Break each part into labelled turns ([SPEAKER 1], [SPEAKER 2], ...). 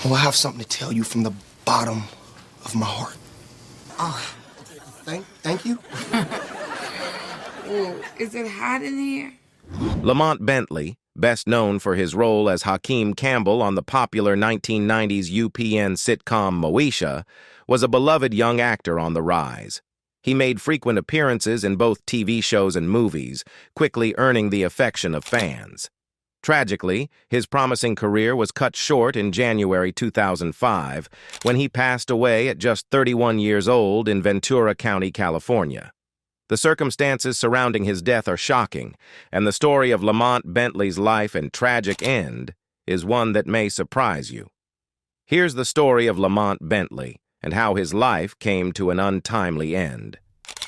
[SPEAKER 1] Well, I have something to tell you from the bottom of my heart.
[SPEAKER 2] Oh,
[SPEAKER 1] Thank you.
[SPEAKER 2] oh, is it hot in here?
[SPEAKER 3] Lamont Bentley, best known for his role as Hakeem Campbell on the popular 1990s UPN sitcom Moesha, was a beloved young actor on the rise. He made frequent appearances in both TV shows and movies, quickly earning the affection of fans. Tragically, his promising career was cut short in January 2005 when he passed away at just 31 years old in Ventura County, California. The circumstances surrounding his death are shocking, and the story of Lamont Bentley's life and tragic end is one that may surprise you. Here's the story of Lamont Bentley and how his life came to an untimely end.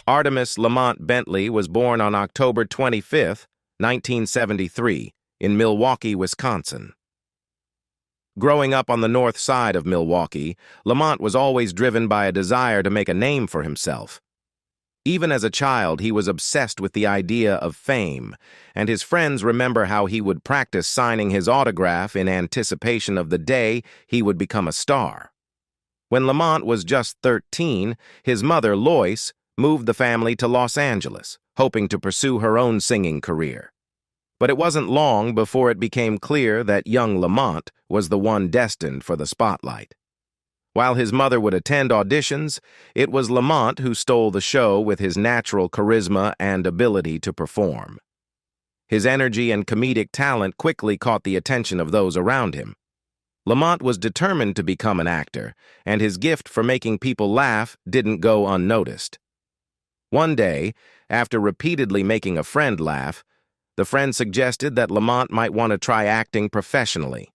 [SPEAKER 3] Artemis Lamont Bentley was born on October 25, 1973, in Milwaukee, Wisconsin. Growing up on the north side of Milwaukee, Lamont was always driven by a desire to make a name for himself. Even as a child, he was obsessed with the idea of fame, and his friends remember how he would practice signing his autograph in anticipation of the day he would become a star. When Lamont was just 13, his mother, Lois, moved the family to Los Angeles, hoping to pursue her own singing career. But it wasn't long before it became clear that young Lamont was the one destined for the spotlight. While his mother would attend auditions, it was Lamont who stole the show with his natural charisma and ability to perform. His energy and comedic talent quickly caught the attention of those around him. Lamont was determined to become an actor, and his gift for making people laugh didn't go unnoticed. One day, after repeatedly making a friend laugh, the friend suggested that Lamont might want to try acting professionally.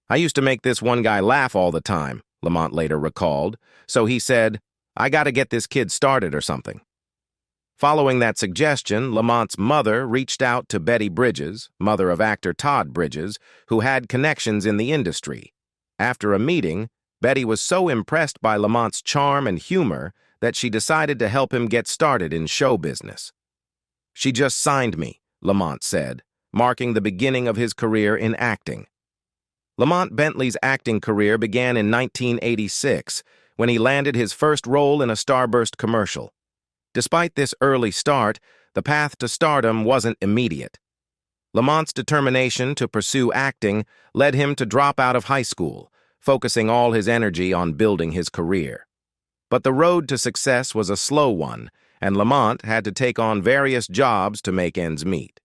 [SPEAKER 3] "I used to make this one guy laugh all the time," Lamont later recalled, so he said, "I gotta get this kid started or something." Following that suggestion, Lamont's mother reached out to Betty Bridges, mother of actor Todd Bridges, who had connections in the industry. After a meeting, Betty was so impressed by Lamont's charm and humor that she decided to help him get started in show business. "She just signed me," Lamont said, marking the beginning of his career in acting. Lamont Bentley's acting career began in 1986 when he landed his first role in a Starburst commercial. Despite this early start, the path to stardom wasn't immediate. Lamont's determination to pursue acting led him to drop out of high school, focusing all his energy on building his career. But the road to success was a slow one, and Lamont had to take on various jobs to make ends meet.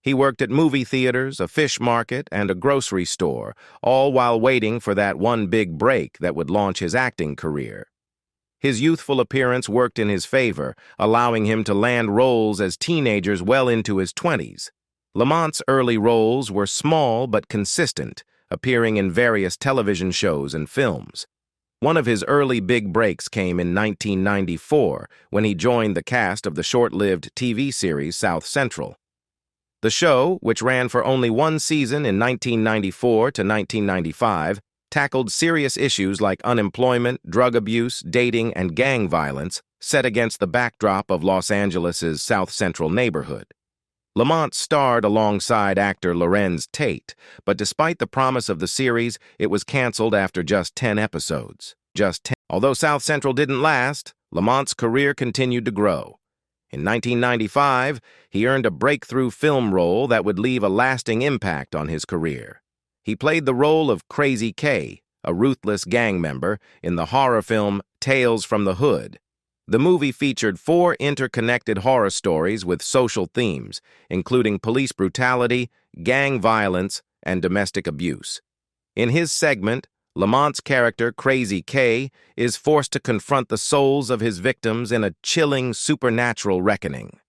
[SPEAKER 3] He worked at movie theaters, a fish market, and a grocery store, all while waiting for that one big break that would launch his acting career. His youthful appearance worked in his favor, allowing him to land roles as teenagers well into his 20s. Lamont's early roles were small but consistent, appearing in various television shows and films. One of his early big breaks came in 1994 when he joined the cast of the short-lived TV series South Central. The show, which ran for only one season in 1994 to 1995, tackled serious issues like unemployment, drug abuse, dating, and gang violence set against the backdrop of Los Angeles' South Central neighborhood. Lamont starred alongside actor Lorenz Tate, but despite the promise of the series, it was canceled after just 10 episodes. Although South Central didn't last, Lamont's career continued to grow. In 1995, he earned a breakthrough film role that would leave a lasting impact on his career. He played the role of Crazy K, a ruthless gang member, in the horror film Tales from the Hood. The movie featured 4 interconnected horror stories with social themes, including police brutality, gang violence, and domestic abuse. In his segment, Lamont's character, Crazy K, is forced to confront the souls of his victims in a chilling supernatural reckoning.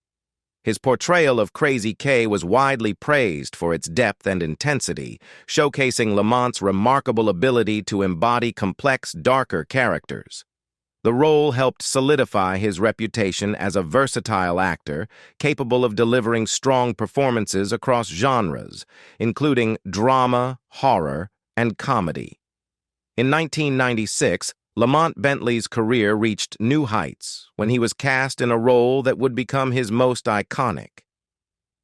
[SPEAKER 3] His portrayal of Crazy K was widely praised for its depth and intensity, showcasing Lamont's remarkable ability to embody complex, darker characters. The role helped solidify his reputation as a versatile actor capable of delivering strong performances across genres, including drama, horror, and comedy. In 1996, Lamont Bentley's career reached new heights when he was cast in a role that would become his most iconic.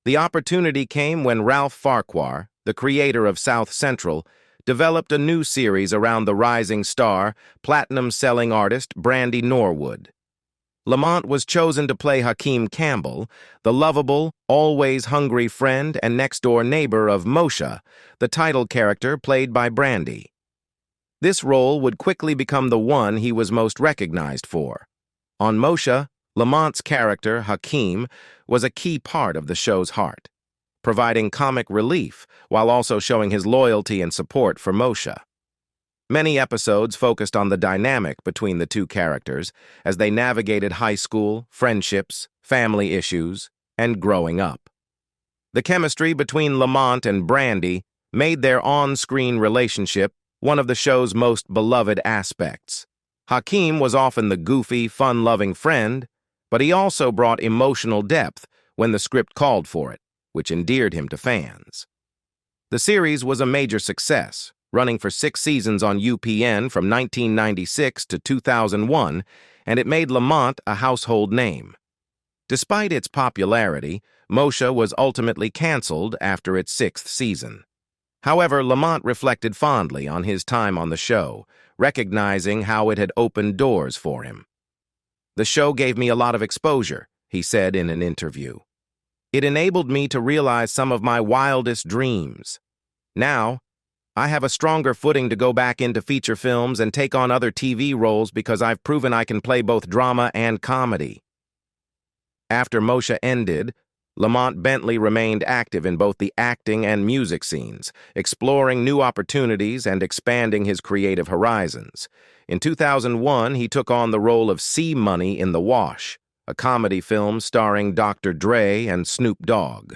[SPEAKER 3] The opportunity came when Ralph Farquhar, the creator of South Central, developed a new series around the rising star, platinum-selling artist Brandy Norwood. Lamont was chosen to play Hakeem Campbell, the lovable, always hungry friend and next-door neighbor of Moesha, the title character played by Brandy. This role would quickly become the one he was most recognized for. On Moesha, Lamont's character, Hakeem, was a key part of the show's heart, providing comic relief while also showing his loyalty and support for Moesha. Many episodes focused on the dynamic between the two characters as they navigated high school, friendships, family issues, and growing up. The chemistry between Lamont and Brandy made their on-screen relationship one of the show's most beloved aspects. Hakeem was often the goofy, fun-loving friend, but he also brought emotional depth when the script called for it, which endeared him to fans. The series was a major success, running for 6 seasons on UPN from 1996 to 2001, and it made Lamont a household name. Despite its popularity, Moesha was ultimately canceled after its 6th season. However, Lamont reflected fondly on his time on the show, recognizing how it had opened doors for him. "The show gave me a lot of exposure," he said in an interview. "It enabled me to realize some of my wildest dreams. Now, I have a stronger footing to go back into feature films and take on other TV roles because I've proven I can play both drama and comedy." After Moesha ended, Lamont Bentley remained active in both the acting and music scenes, exploring new opportunities and expanding his creative horizons. In 2001, he took on the role of C-Money in The Wash, a comedy film starring Dr. Dre and Snoop Dogg.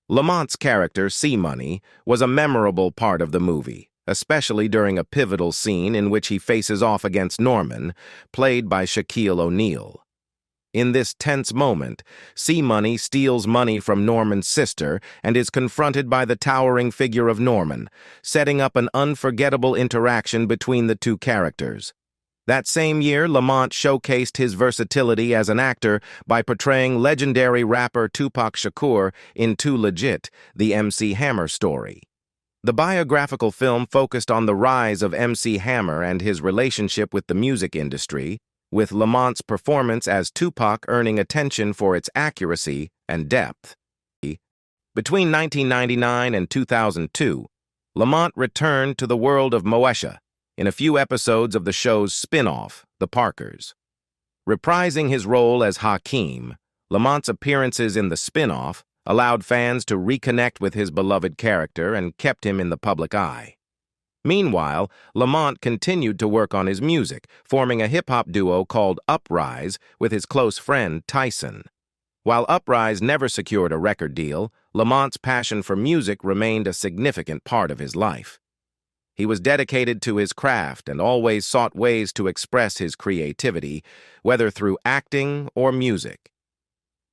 [SPEAKER 3] Lamont's character, C-Money, was a memorable part of the movie, especially during a pivotal scene in which he faces off against Norman, played by Shaquille O'Neal. In this tense moment, C-Money steals money from Norman's sister and is confronted by the towering figure of Norman, setting up an unforgettable interaction between the two characters. That same year, Lamont showcased his versatility as an actor by portraying legendary rapper Tupac Shakur in Too Legit, the MC Hammer story. The biographical film focused on the rise of MC Hammer and his relationship with the music industry, with Lamont's performance as Tupac earning attention for its accuracy and depth. Between 1999 and 2002, Lamont returned to the world of Moesha in a few episodes of the show's spin-off, The Parkers. Reprising his role as Hakeem, Lamont's appearances in the spin-off allowed fans to reconnect with his beloved character and kept him in the public eye. Meanwhile, Lamont continued to work on his music, forming a hip-hop duo called Uprise with his close friend Tyson. While Uprise never secured a record deal, Lamont's passion for music remained a significant part of his life. He was dedicated to his craft and always sought ways to express his creativity, whether through acting or music.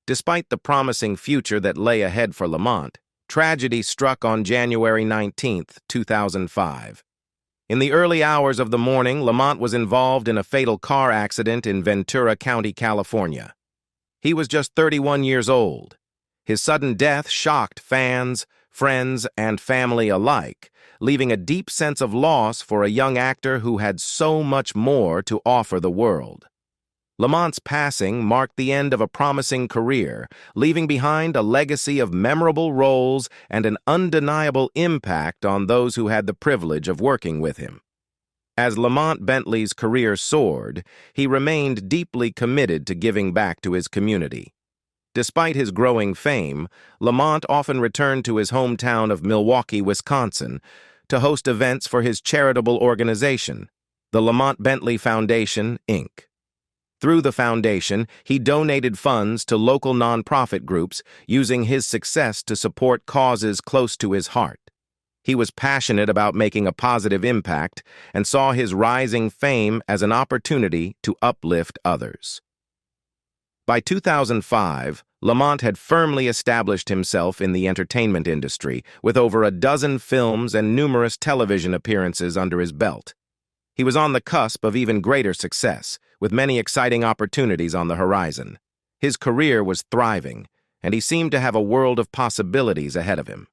[SPEAKER 3] Despite the promising future that lay ahead for Lamont, tragedy struck on January 19, 2005. In the early hours of the morning, Lamont was involved in a fatal car accident in Ventura County, California. He was just 31 years old. His sudden death shocked fans, friends, and family alike, leaving a deep sense of loss for a young actor who had so much more to offer the world. Lamont's passing marked the end of a promising career, leaving behind a legacy of memorable roles and an undeniable impact on those who had the privilege of working with him. As Lamont Bentley's career soared, he remained deeply committed to giving back to his community. Despite his growing fame, Lamont often returned to his hometown of Milwaukee, Wisconsin, to host events for his charitable organization, the Lamont Bentley Foundation, Inc. Through the foundation, he donated funds to local nonprofit groups, using his success to support causes close to his heart. He was passionate about making a positive impact and saw his rising fame as an opportunity to uplift others. By 2005, Lamont had firmly established himself in the entertainment industry, with over a dozen films and numerous television appearances under his belt. He was on the cusp of even greater success, with many exciting opportunities on the horizon. His career was thriving, and he seemed to have a world of possibilities ahead of him.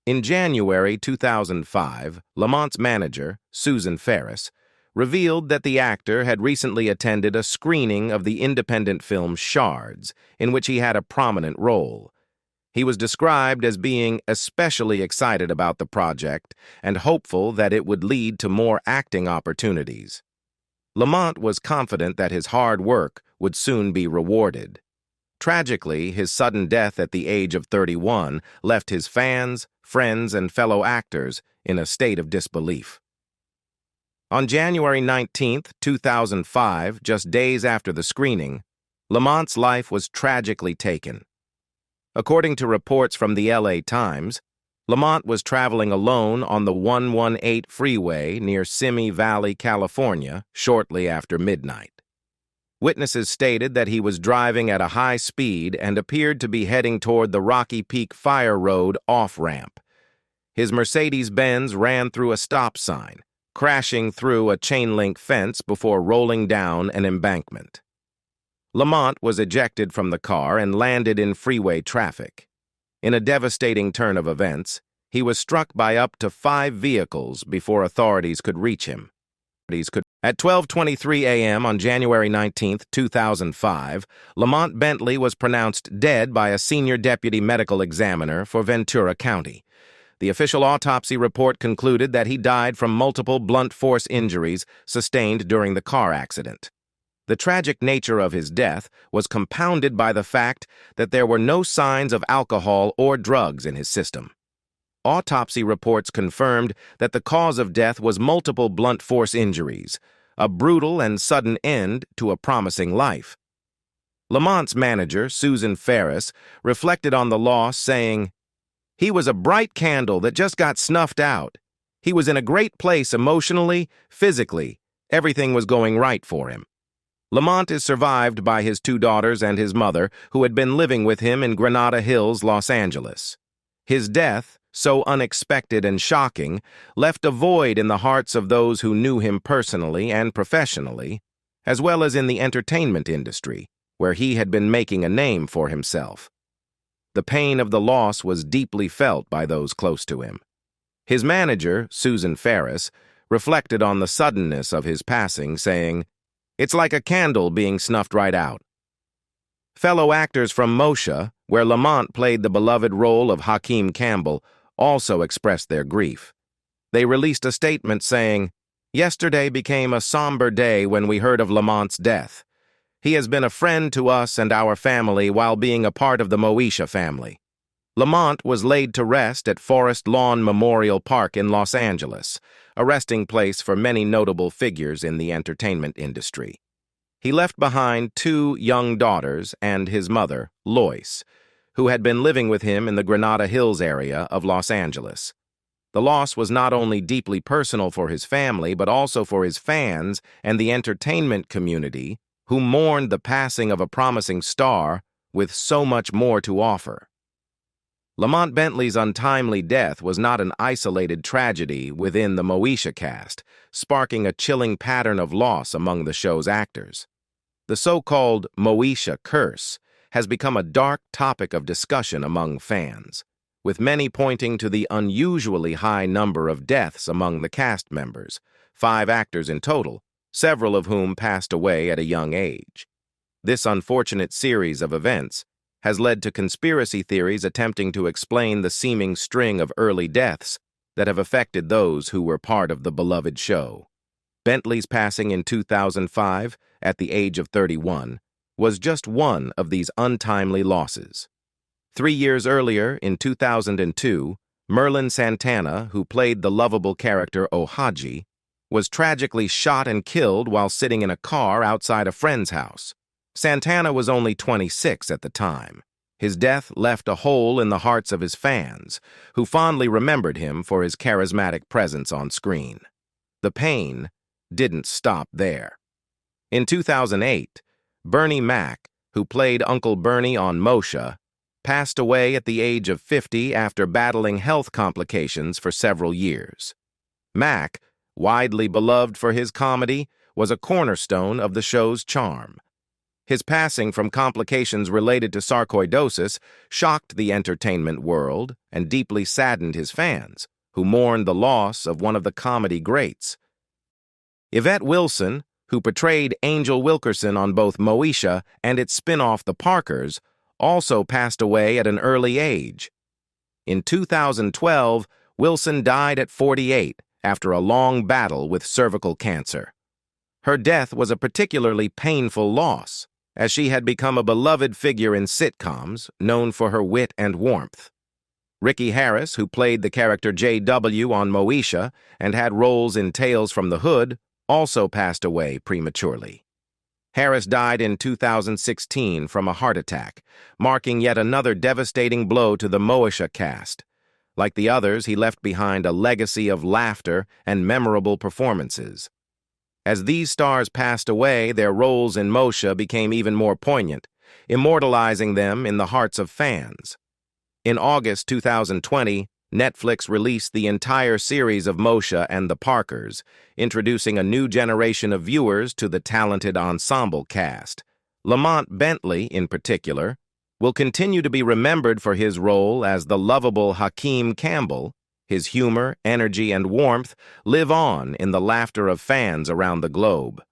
[SPEAKER 3] In January 2005, Lamont's manager, Susan Ferris, revealed that the actor had recently attended a screening of the independent film Shards, in which he had a prominent role. He was described as being especially excited about the project and hopeful that it would lead to more acting opportunities. Lamont was confident that his hard work would soon be rewarded. Tragically, his sudden death at the age of 31 left his fans, friends, and fellow actors in a state of disbelief. On January 19, 2005, just days after the screening, Lamont's life was tragically taken. According to reports from the LA Times, Lamont was traveling alone on the 118 freeway near Simi Valley, California, shortly after midnight. Witnesses stated that he was driving at a high speed and appeared to be heading toward the Rocky Peak Fire Road off-ramp. His Mercedes-Benz ran through a stop sign, crashing through a chain-link fence before rolling down an embankment. Lamont was ejected from the car and landed in freeway traffic. In a devastating turn of events, he was struck by up to 5 vehicles before authorities could reach him. At 12:23 a.m. on January 19, 2005, Lamont Bentley was pronounced dead by a senior deputy medical examiner for Ventura County. The official autopsy report concluded that he died from multiple blunt force injuries sustained during the car accident. The tragic nature of his death was compounded by the fact that there were no signs of alcohol or drugs in his system. Autopsy reports confirmed that the cause of death was multiple blunt force injuries, a brutal and sudden end to a promising life. Lamont's manager, Susan Ferris, reflected on the loss, saying, "He was a bright candle that just got snuffed out. He was in a great place emotionally, physically. Everything was going right for him." Lamont is survived by his 2 daughters and his mother, who had been living with him in Granada Hills, Los Angeles. His death, so unexpected and shocking, left a void in the hearts of those who knew him personally and professionally, as well as in the entertainment industry, where he had been making a name for himself. The pain of the loss was deeply felt by those close to him. His manager, Susan Ferris, reflected on the suddenness of his passing, saying, "It's like a candle being snuffed right out." Fellow actors from Moesha, where Lamont played the beloved role of Hakeem Campbell, also expressed their grief. They released a statement saying, "Yesterday became a somber day when we heard of Lamont's death. He has been a friend to us and our family while being a part of the Moesha family." Lamont was laid to rest at Forest Lawn Memorial Park in Los Angeles, a resting place for many notable figures in the entertainment industry. He left behind 2 young daughters and his mother, Lois, who had been living with him in the Granada Hills area of Los Angeles. The loss was not only deeply personal for his family, but also for his fans and the entertainment community, who mourned the passing of a promising star with so much more to offer. Lamont Bentley's untimely death was not an isolated tragedy within the Moesha cast, sparking a chilling pattern of loss among the show's actors. The so-called Moesha curse has become a dark topic of discussion among fans, with many pointing to the unusually high number of deaths among the cast members, 5 actors in total, several of whom passed away at a young age. This unfortunate series of events has led to conspiracy theories attempting to explain the seeming string of early deaths that have affected those who were part of the beloved show. Bentley's passing in 2005, at the age of 31, was just one of these untimely losses. 3 years earlier, in 2002, Merlin Santana, who played the lovable character Ohaji, was tragically shot and killed while sitting in a car outside a friend's house. Santana was only 26 at the time. His death left a hole in the hearts of his fans, who fondly remembered him for his charismatic presence on screen. The pain didn't stop there. In 2008, Bernie Mac, who played Uncle Bernie on Moesha, passed away at the age of 50 after battling health complications for several years. Mac, widely beloved for his comedy, was a cornerstone of the show's charm. His passing from complications related to sarcoidosis shocked the entertainment world and deeply saddened his fans, who mourned the loss of one of the comedy greats. Yvette Wilson, who portrayed Angel Wilkerson on both Moesha and its spin-off The Parkers, also passed away at an early age. In 2012, Wilson died at 48 after a long battle with cervical cancer. Her death was a particularly painful loss, as she had become a beloved figure in sitcoms, known for her wit and warmth. Ricky Harris, who played the character J.W. on Moesha and had roles in Tales from the Hood, also passed away prematurely. Harris died in 2016 from a heart attack, marking yet another devastating blow to the Moesha cast. Like the others, he left behind a legacy of laughter and memorable performances. As these stars passed away, their roles in Moesha became even more poignant, immortalizing them in the hearts of fans. In August 2020, Netflix released the entire series of Moesha and the Parkers, introducing a new generation of viewers to the talented ensemble cast. Lamont Bentley, in particular, will continue to be remembered for his role as the lovable Hakeem Campbell. His humor, energy, and warmth live on in the laughter of fans around the globe.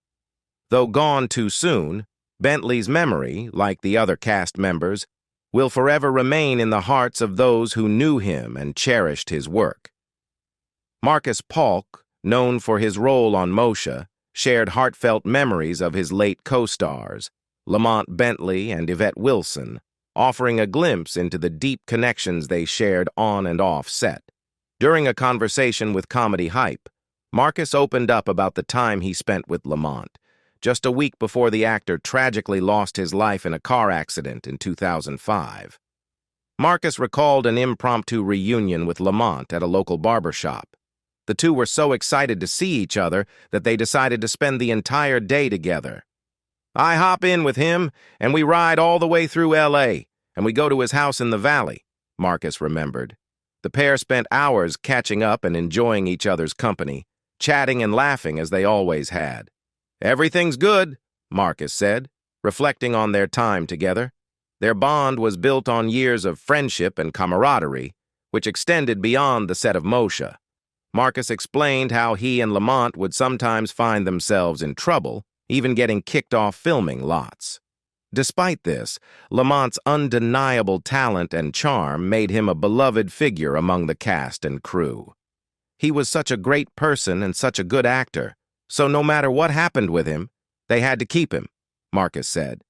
[SPEAKER 3] Though gone too soon, Bentley's memory, like the other cast members, will forever remain in the hearts of those who knew him and cherished his work. Marcus Polk, known for his role on Moesha, shared heartfelt memories of his late co-stars, Lamont Bentley and Yvette Wilson, offering a glimpse into the deep connections they shared on and off set. During a conversation with Comedy Hype, Marcus opened up about the time he spent with Lamont, just a week before the actor tragically lost his life in a car accident in 2005. Marcus recalled an impromptu reunion with Lamont at a local barbershop. The two were so excited to see each other that they decided to spend the entire day together. "I hop in with him, and we ride all the way through L.A., and we go to his house in the valley," Marcus remembered. The pair spent hours catching up and enjoying each other's company, chatting and laughing as they always had. "Everything's good," Marcus said, reflecting on their time together. Their bond was built on years of friendship and camaraderie, which extended beyond the set of Moesha. Marcus explained how he and Lamont would sometimes find themselves in trouble, even getting kicked off filming lots. Despite this, Lamont's undeniable talent and charm made him a beloved figure among the cast and crew. He was such a great person and such a good actor, so no matter what happened with him, they had to keep him, Marcus said.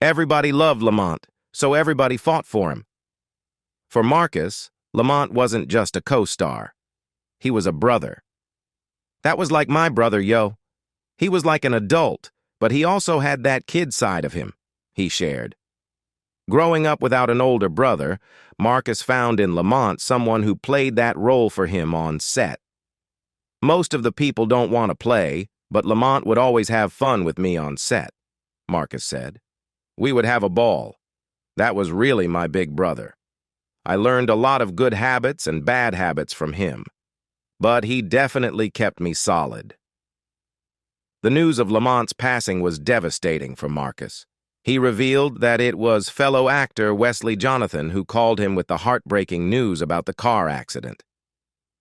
[SPEAKER 3] Everybody loved Lamont, so everybody fought for him. For Marcus, Lamont wasn't just a co-star. He was a brother. "That was like my brother, yo. He was like an adult, but he also had that kid side of him," he shared. Growing up without an older brother, Marcus found in Lamont someone who played that role for him on set. "Most of the people don't want to play, but Lamont would always have fun with me on set," Marcus said. "We would have a ball. That was really my big brother. I learned a lot of good habits and bad habits from him, but he definitely kept me solid." The news of Lamont's passing was devastating for Marcus. He revealed that it was fellow actor Wesley Jonathan who called him with the heartbreaking news about the car accident.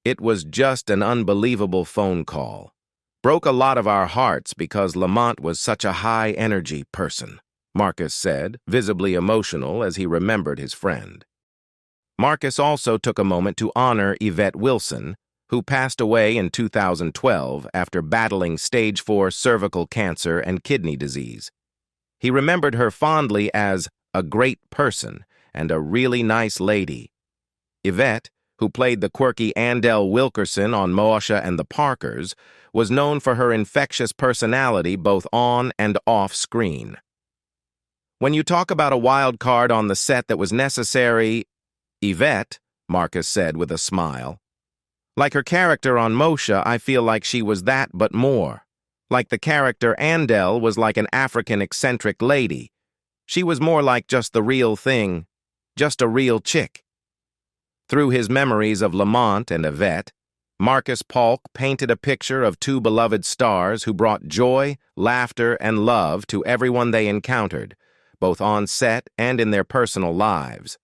[SPEAKER 3] "It was just an unbelievable phone call. Broke a lot of our hearts because Lamont was such a high-energy person," Marcus said, visibly emotional as he remembered his friend. Marcus also took a moment to honor Yvette Wilson, who passed away in 2012 after battling stage 4 cervical cancer and kidney disease. He remembered her fondly as a great person and a really nice lady. Yvette, who played the quirky Angel Wilkerson on Moesha and the Parkers, was known for her infectious personality both on and off screen. "When you talk about a wild card on the set that was necessary, Yvette," Marcus said with a smile. "Like her character on Moesha, I feel like she was that but more. Like the character Angel was like an African eccentric lady. She was more like just the real thing, just a real chick." Through his memories of Lamont and Yvette, Marcus Polk painted a picture of two beloved stars who brought joy, laughter, and love to everyone they encountered, both on set and in their personal lives.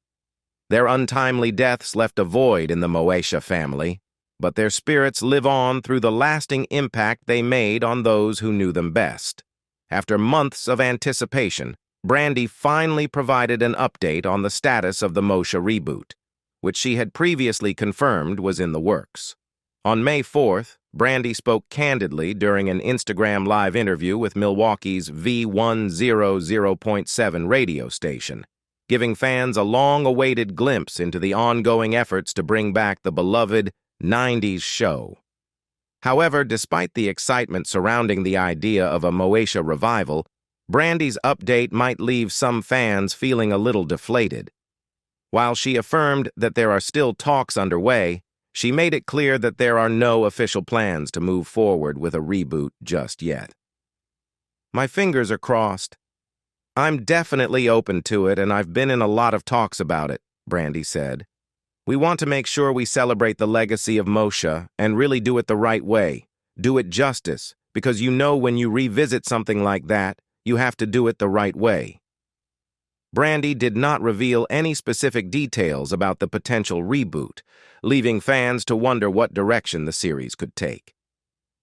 [SPEAKER 3] Their untimely deaths left a void in the Moesha family, but their spirits live on through the lasting impact they made on those who knew them best. After months of anticipation, Brandy finally provided an update on the status of the Moesha reboot, which she had previously confirmed was in the works. On May 4th, Brandy spoke candidly during an Instagram Live interview with Milwaukee's V100.7 radio station, giving fans a long-awaited glimpse into the ongoing efforts to bring back the beloved 90s show. However, despite the excitement surrounding the idea of a Moesha revival, Brandy's update might leave some fans feeling a little deflated. While she affirmed that there are still talks underway, she made it clear that there are no official plans to move forward with a reboot just yet. "My fingers are crossed. I'm definitely open to it, and I've been in a lot of talks about it," Brandy said. "We want to make sure we celebrate the legacy of Moesha and really do it the right way, do it justice, because you know when you revisit something like that, you have to do it the right way." Brandy did not reveal any specific details about the potential reboot, leaving fans to wonder what direction the series could take.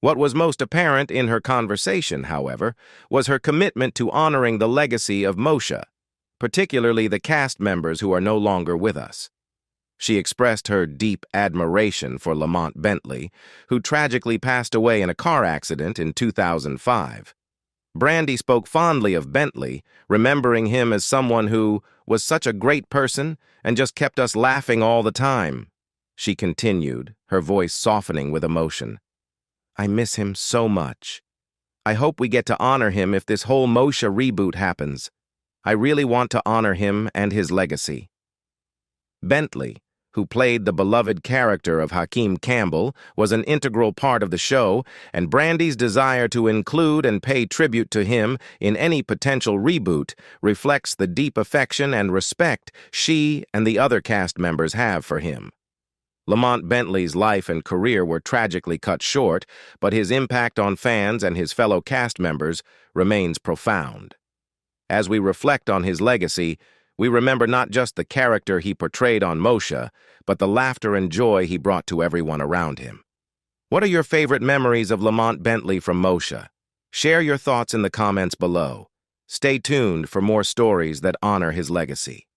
[SPEAKER 3] What was most apparent in her conversation, however, was her commitment to honoring the legacy of Moesha, particularly the cast members who are no longer with us. She expressed her deep admiration for Lamont Bentley, who tragically passed away in a car accident in 2005. Brandy spoke fondly of Bentley, remembering him as someone who was such a great person and just kept us laughing all the time. She continued, her voice softening with emotion. "I miss him so much. I hope we get to honor him if this whole Moesha reboot happens. I really want to honor him and his legacy." Bentley, who played the beloved character of Hakeem Campbell, was an integral part of the show, and Brandy's desire to include and pay tribute to him in any potential reboot reflects the deep affection and respect she and the other cast members have for him. Lamont Bentley's life and career were tragically cut short, but his impact on fans and his fellow cast members remains profound. As we reflect on his legacy, we remember not just the character he portrayed on Moesha, but the laughter and joy he brought to everyone around him. What are your favorite memories of Lamont Bentley from Moesha? Share your thoughts in the comments below. Stay tuned for more stories that honor his legacy.